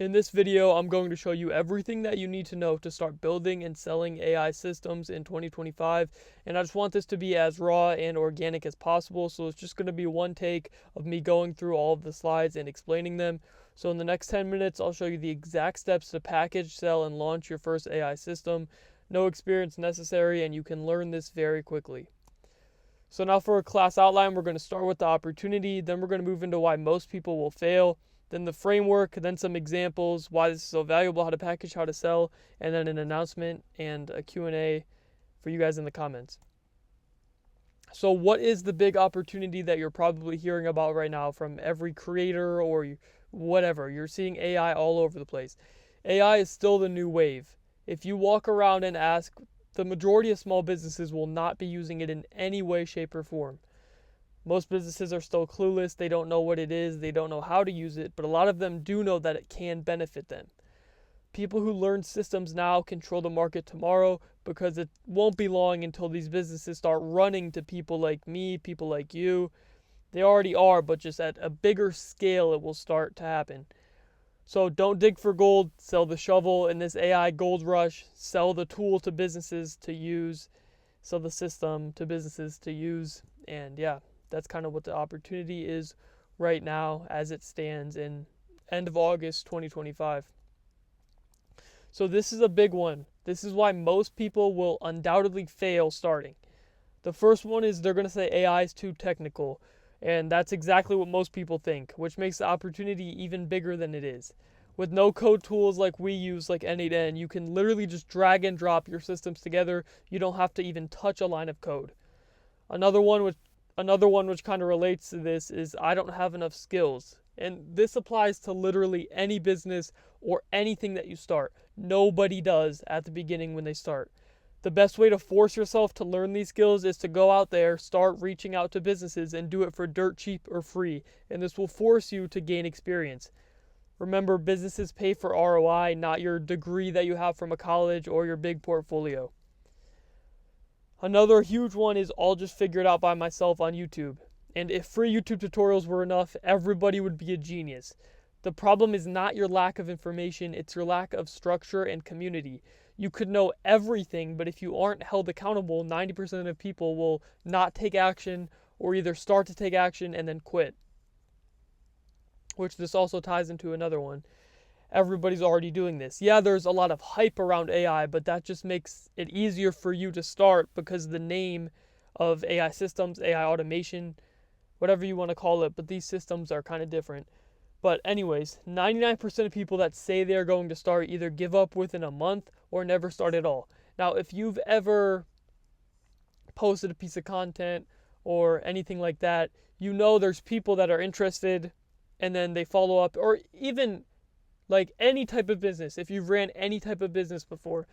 In this video, I'm going to show you everything that you need to know to start building and selling AI systems in 2025. And I just want this to be as raw and organic as possible. So it's just going to be one take of me going through all of the slides and explaining them. So in the next 10 minutes, I'll show you the exact steps to package, sell, and launch your first AI system. No experience necessary, and you can learn this very quickly. So now for a class outline, we're going to start with the opportunity. Then we're going to move into why most people will fail. Then the framework, then some examples, why this is so valuable, how to package, how to sell, and then an announcement and a Q&A for you guys in the comments. So what is the big opportunity that you're probably hearing about right now from every creator or whatever? You're seeing AI all over the place. AI is still the new wave. If you walk around and ask, the majority of small businesses will not be using it in any way, shape, or form. Most businesses are still clueless. They don't know what it is. They don't know how to use it, but a lot of them do know that it can benefit them. People who learn systems now control the market tomorrow, because it won't be long until these businesses start running to people like me, people like you. They already are, but just at a bigger scale it will start to happen. So don't dig for gold, sell the shovel in this AI gold rush. Sell the tool to businesses to use, sell the system to businesses to use, and yeah. That's kind of what the opportunity is right now as it stands in end of August 2025. So this is a big one. This is why most people will undoubtedly fail starting. The first one is they're going to say AI is too technical. And that's exactly what most people think, which makes the opportunity even bigger than it is. With no code tools like we use, like N8N, you can literally just drag and drop your systems together. You don't have to even touch a line of code. Another one which kind of relates to this is I don't have enough skills. And this applies to literally any business or anything that you start. Nobody does at the beginning when they start. The best way to force yourself to learn these skills is to go out there, start reaching out to businesses, and do it for dirt cheap or free. And this will force you to gain experience. Remember, businesses pay for ROI, not your degree that you have from a college or your big portfolio. Another huge one is I'll just figure it out by myself on YouTube. And if free YouTube tutorials were enough, everybody would be a genius. The problem is not your lack of information, it's your lack of structure and community. You could know everything, but if you aren't held accountable, 90% of people will not take action or either start to take action and then quit. Which this also ties into another one. Everybody's already doing this. Yeah, there's a lot of hype around AI, but that just makes it easier for you to start because the name of AI systems, AI automation, whatever you want to call it, but these systems are kind of different. But anyways, 99% of people that say they're going to start either give up within a month or never start at all. Now, if you've ever posted a piece of content or anything like that, you know there's people that are interested and then they follow up, or even like any type of business, if you've ran any type of business before,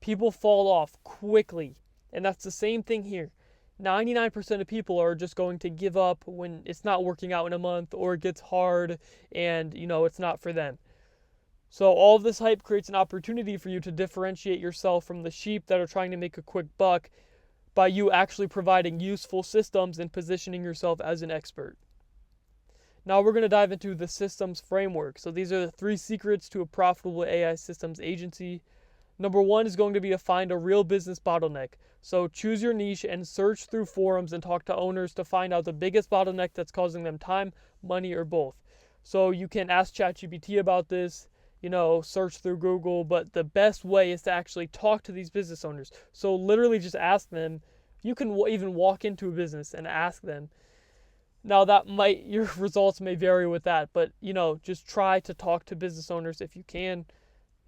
people fall off quickly. And that's the same thing here. 99% of people are just going to give up when it's not working out in a month or it gets hard and, it's not for them. So all of this hype creates an opportunity for you to differentiate yourself from the sheep that are trying to make a quick buck by you actually providing useful systems and positioning yourself as an expert. Now we're going to dive into the systems framework. So these are the 3 secrets to a profitable AI systems agency. Number 1 is going to be to find a real business bottleneck. So choose your niche and search through forums and talk to owners to find out the biggest bottleneck that's causing them time, money, or both. So you can ask ChatGPT about this, search through Google, but the best way is to actually talk to these business owners. So literally just ask them. You can even walk into a business and ask them. Now your results may vary with that, but just try to talk to business owners if you can.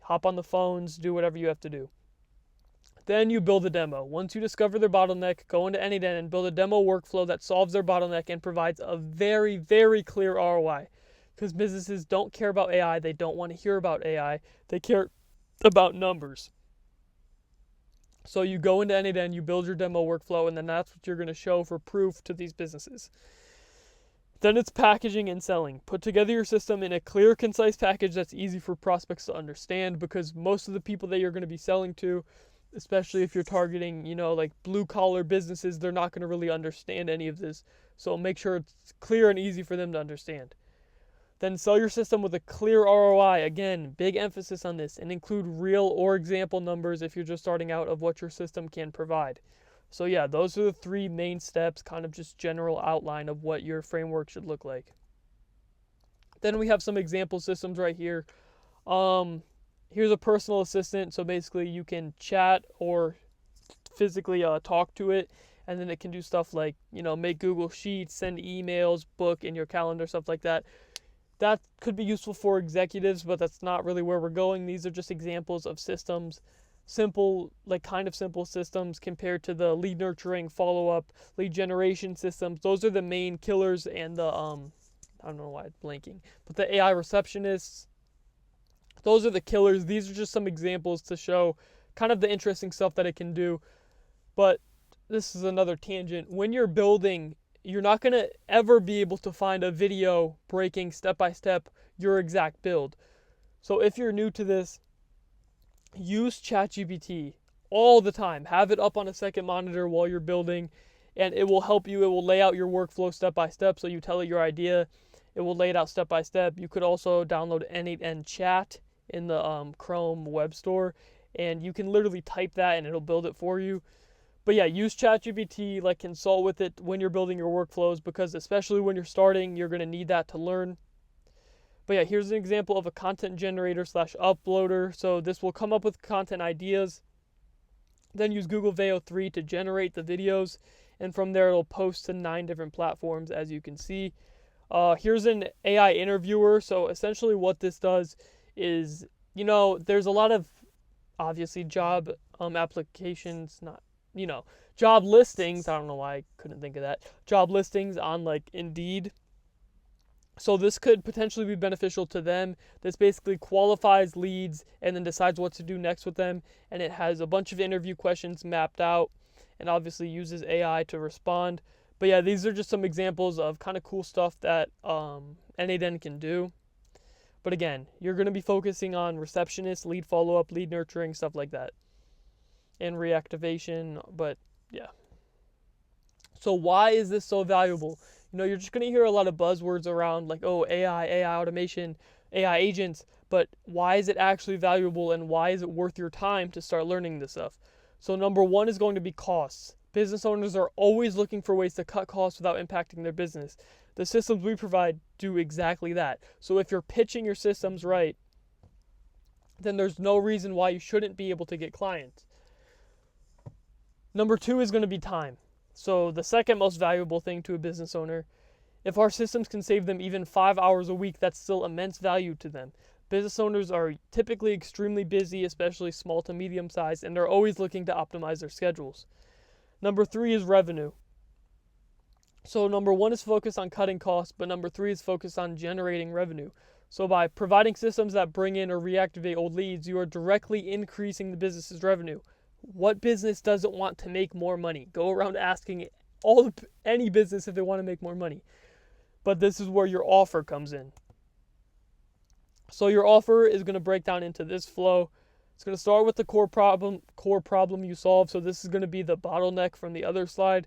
Hop on the phones, do whatever you have to do. Then you build a demo. Once you discover their bottleneck, go into N8N and build a demo workflow that solves their bottleneck and provides a very, very clear ROI. Because businesses don't care about AI, they don't want to hear about AI, they care about numbers. So you go into N8N, you build your demo workflow, and then that's what you're going to show for proof to these businesses. Then it's packaging and selling. Put together your system in a clear, concise package that's easy for prospects to understand, because most of the people that you're going to be selling to, especially if you're targeting, like blue-collar businesses, they're not going to really understand any of this. So make sure it's clear and easy for them to understand. Then sell your system with a clear ROI. Again, big emphasis on this, and include real or example numbers if you're just starting out of what your system can provide. So yeah, those are the 3 main steps, kind of just general outline of what your framework should look like. Then we have some example systems right here. Here's a personal assistant. So basically you can chat or physically talk to it, and then it can do stuff like, make Google Sheets, send emails, book in your calendar, stuff like that. That could be useful for executives, but that's not really where we're going. These are just examples of systems, simple systems compared to the lead nurturing, follow-up, lead generation systems. Those are the main killers, and the I don't know why it's blanking, but the AI receptionists, those are the killers. These are just some examples to show kind of the interesting stuff that it can do. But this is another tangent. When you're building, you're not going to ever be able to find a video breaking step by step your exact build. So if you're new to this, use ChatGPT all the time. Have it up on a second monitor while you're building, and it will help you. It will lay out your workflow step by step. So you tell it your idea, it will lay it out step by step. You could also download N8N Chat in the Chrome web store, and you can literally type that and it'll build it for you. But yeah, use ChatGPT, consult with it when you're building your workflows, because especially when you're starting, you're going to need that to learn. But yeah, here's an example of a content generator / uploader. So this will come up with content ideas, then use Google Veo 3 to generate the videos, and from there it'll post to 9 different platforms, as you can see. Here's an AI interviewer. So essentially what this does is, there's a lot of obviously job applications, job listings. I don't know why I couldn't think of that. Job listings on Indeed. So this could potentially be beneficial to them. This basically qualifies leads and then decides what to do next with them. And it has a bunch of interview questions mapped out, and obviously uses AI to respond. But yeah, these are just some examples of kind of cool stuff that N8N can do. But again, you're going to be focusing on receptionists, lead follow-up, lead nurturing, stuff like that, and reactivation. But yeah. So why is this so valuable? You're just going to hear a lot of buzzwords around AI automation, AI agents, but why is it actually valuable, and why is it worth your time to start learning this stuff? So number 1 is going to be costs. Business owners are always looking for ways to cut costs without impacting their business. The systems we provide do exactly that. So if you're pitching your systems right, then there's no reason why you shouldn't be able to get clients. Number 2 is going to be time. So the second most valuable thing to a business owner, if our systems can save them even 5 hours a week, that's still immense value to them. Business owners are typically extremely busy, especially small to medium size, and they're always looking to optimize their schedules. Number 3 is revenue. So number 1 is focused on cutting costs, but number 3 is focused on generating revenue. So by providing systems that bring in or reactivate old leads, you are directly increasing the business's revenue. What business doesn't want to make more money? Go around asking any business if they want to make more money. But this is where your offer comes in. So your offer is going to break down into this flow. It's going to start with the core problem you solve. So this is going to be the bottleneck from the other slide.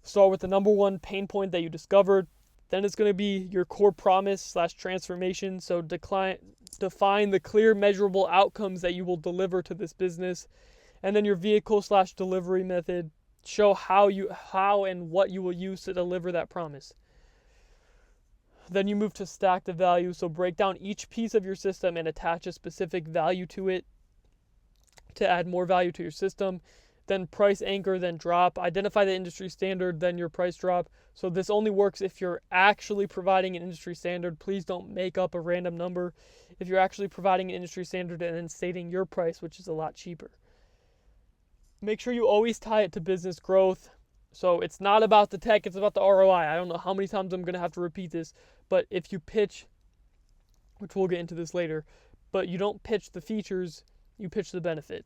Start with the number 1 pain point that you discovered. Then it's going to be your core promise / transformation. So define the clear, measurable outcomes that you will deliver to this business. And then your vehicle / delivery method. Show how and what you will use to deliver that promise. Then you move to stack the value. So break down each piece of your system and attach a specific value to it to add more value to your system. Then price anchor, then drop. Identify the industry standard, then your price drop. So this only works if you're actually providing an industry standard. Please don't make up a random number. If you're actually providing an industry standard and then stating your price, which is a lot cheaper. Make sure you always tie it to business growth. So it's not about the tech, it's about the ROI. I don't know how many times I'm going to have to repeat this, but if you pitch, which we'll get into this later, but you don't pitch the features, you pitch the benefit.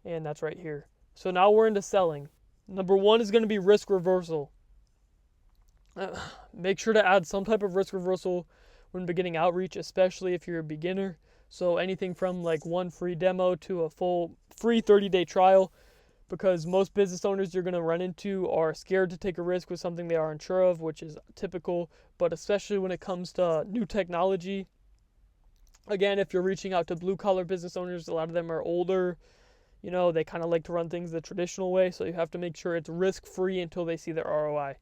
And that's right here. So now we're into selling. Number 1 is going to be risk reversal. Make sure to add some type of risk reversal when beginning outreach, especially if you're a beginner. So anything from 1 free demo to a full free 30-day trial. because most business owners you're going to run into are scared to take a risk with something they are unsure of, which is typical, but especially when it comes to new technology. Again, if you're reaching out to blue collar business owners, a lot of them are older. They kind of like to run things the traditional way, so you have to make sure it's risk free until they see their ROI.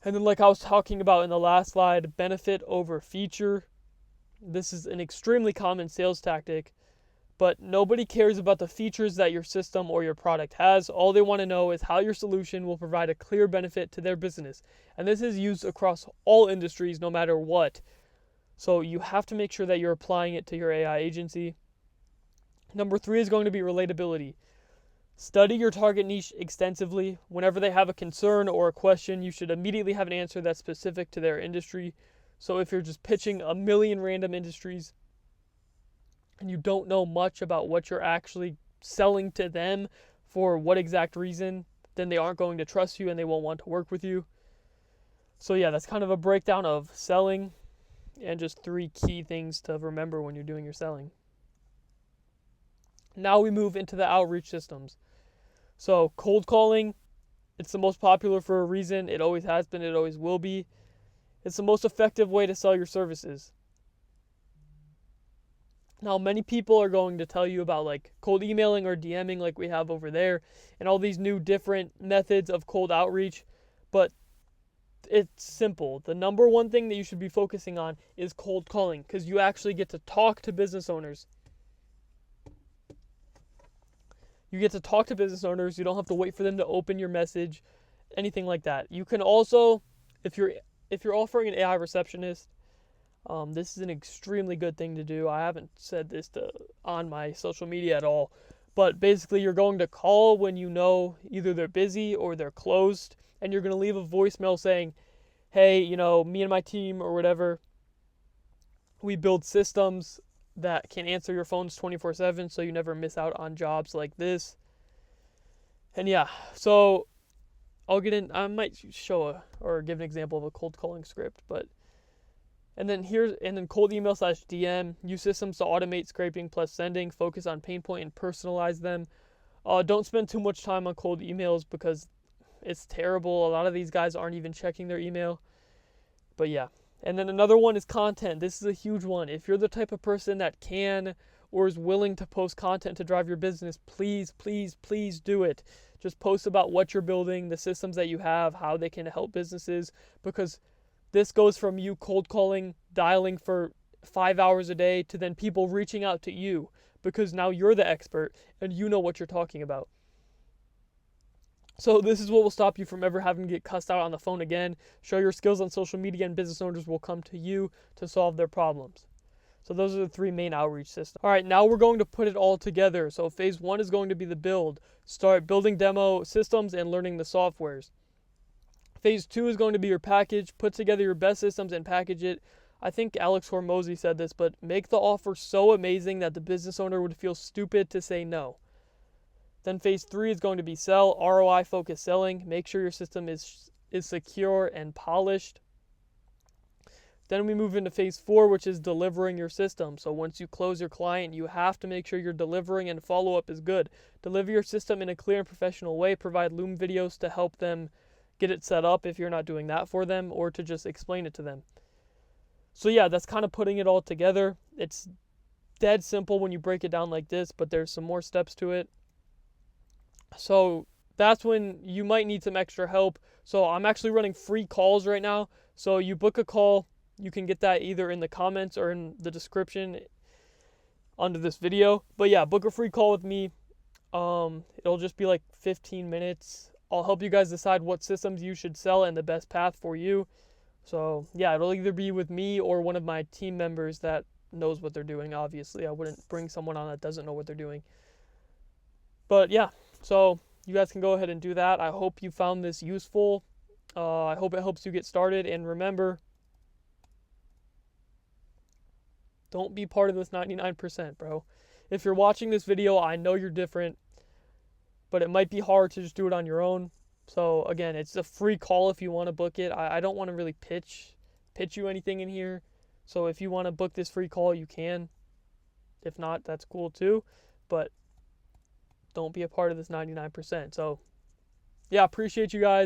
And then, like I was talking about in the last slide, benefit over feature. This is an extremely common sales tactic, but nobody cares about the features that your system or your product has. All they want to know is how your solution will provide a clear benefit to their business. And this is used across all industries, no matter what. So you have to make sure that you're applying it to your AI agency. Number 3 is going to be relatability. Study your target niche extensively. Whenever they have a concern or a question, you should immediately have an answer that's specific to their industry. So if you're just pitching a million random industries and you don't know much about what you're actually selling to them for what exact reason, then they aren't going to trust you and they won't want to work with you. So yeah, that's kind of a breakdown of selling and just 3 key things to remember when you're doing your selling. Now we move into the outreach systems. So cold calling, it's the most popular for a reason. It always has been, it always will be. It's the most effective way to sell your services. Now, many people are going to tell you about like cold emailing or DMing like we have over there and all these new different methods of cold outreach, but it's simple. The number one thing that you should be focusing on is cold calling, because you actually get to talk to business owners. You get to talk to business owners. You don't have to wait for them to open your message, anything like that. You can also, if you're offering an AI receptionist, this is an extremely good thing to do. I haven't said this on my social media at all, but basically you're going to call when you know either they're busy or they're closed, and you're going to leave a voicemail saying, hey, me and my team or whatever, we build systems that can answer your phones 24/7 so you never miss out on jobs like this. And yeah, so I might show or give an example of a cold calling script, but and then cold email / DM, use systems to automate scraping plus sending, focus on pain point and personalize them. Don't spend too much time on cold emails because it's terrible. A lot of these guys aren't even checking their email. But yeah. And then another one is content. This is a huge one. If you're the type of person that can or is willing to post content to drive your business, please, please, please do it. Just post about what you're building, the systems that you have, how they can help businesses, because this goes from you cold calling, dialing for 5 hours a day to then people reaching out to you because now you're the expert and you know what you're talking about. So this is what will stop you from ever having to get cussed out on the phone again. Show your skills on social media and business owners will come to you to solve their problems. So those are the 3 main outreach systems. All right, now we're going to put it all together. So phase 1 is going to be the build. Start building demo systems and learning the softwares. Phase 2 is going to be your package. Put together your best systems and package it. I think Alex Hormozy said this, but make the offer so amazing that the business owner would feel stupid to say no. Then phase 3 is going to be sell, ROI focused selling. Make sure your system is secure and polished. Then we move into phase 4, which is delivering your system. So once you close your client, you have to make sure you're delivering and follow-up is good. Deliver your system in a clear and professional way. Provide Loom videos to help them get it set up if you're not doing that for them, or to just explain it to them. So yeah, that's kind of putting it all together. It's dead simple when you break it down like this, but there's some more steps to it. So that's when you might need some extra help. So I'm actually running free calls right now. So you book a call. You can get that either in the comments or in the description under this video. But yeah, book a free call with me. It'll just be like 15 minutes. I'll help you guys decide what systems you should sell and the best path for you. So yeah, it'll either be with me or one of my team members that knows what they're doing. Obviously, I wouldn't bring someone on that doesn't know what they're doing. But yeah, so you guys can go ahead and do that. I hope you found this useful. I hope it helps you get started. And remember, don't be part of this 99%, bro. If you're watching this video, I know you're different, but it might be hard to just do it on your own. So again, it's a free call if you want to book it. I don't want to really pitch you anything in here. So if you want to book this free call, you can. If not, that's cool too. But Don't be a part of this 99%. So, yeah, appreciate you guys.